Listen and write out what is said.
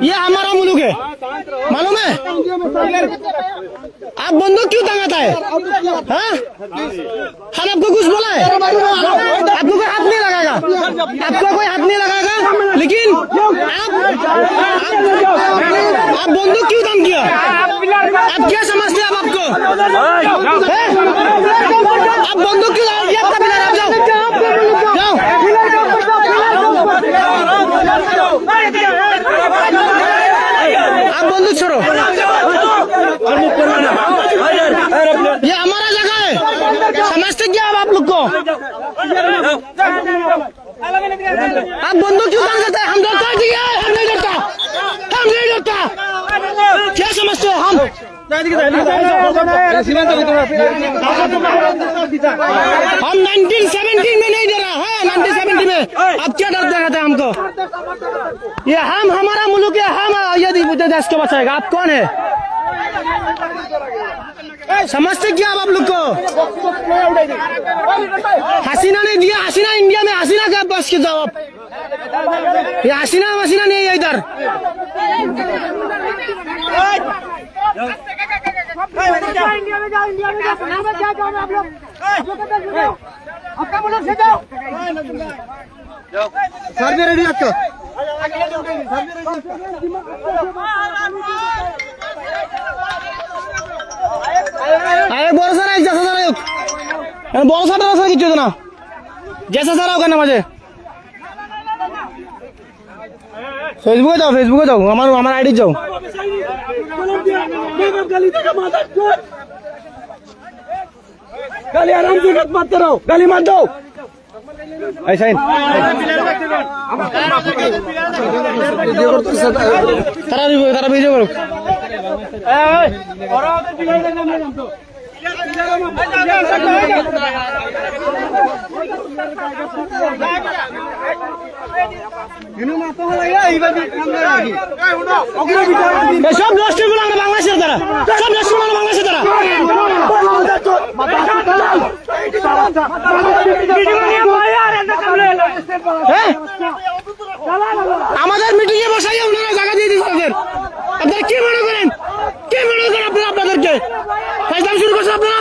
ये हमारा मुल्क है, मालूम है? आप बंदूक क्यों टांगाता है? हाँ? हम आपको कुछ बोला है? आपको कोई हाथ नहीं लगाएगा, आपको कोई हाथ नहीं लगाएगा, लेकिन आप बंदूक क्यों टांग किया? आप क्या समझते हैं? आप आपको आप बंदूक क्यों टांग किया? आपका पिलर, आप जाओ जाओ। आप बंदूक छोड़ो, ये हमारा जगह है, समझते क्या आप लोग को? आप बंदूक क्यों टांग करते हैं? हम डरता है, हम नहीं डरता, हम नहीं डरता। क्या समझते हो? हम 1970 में नहीं डरा है, 1970 में। अब क्या डर दिखाते हैं हमको? ये हम, हमारा मुल्क है, हम यदि देश को बचाएगा। आप कौन है? समझते क्या आप लोग को? हसीना ने दिया, हसीना इंडिया में, हसीना का बस के जाओ आप। ये हसीना मसीना नहीं है इधर। इंडिया में जाओ, इंडिया में जाओ, क्या जाओ आप लोग? आपका मुल्क से जाओ। सर भी रेडी आपको? अरे बोल सर, एक जैसा सर बोल सर किती ना जैसा सर होगा ना माझे फेसबुके जाओ हमारा आईडी जाओ। गाली आराम से मत करो, गाली मत दो ऐसा ही। तारा वीडियो करो। সব নষ্ট করে আমরা বাংলাদেশের দ্বারা, সব নষ্ট করে বাংলাদেশের দ্বারা। আমাদের মিটিং এ বসাইয়া ওনারা জায়গা দিয়ে দিচ্ছেন। আপনারা কি মনে করেন? কি মনে করেন আপনারা আপনাদেরকে ফাইজলাম শুরু করছেন আপনারা?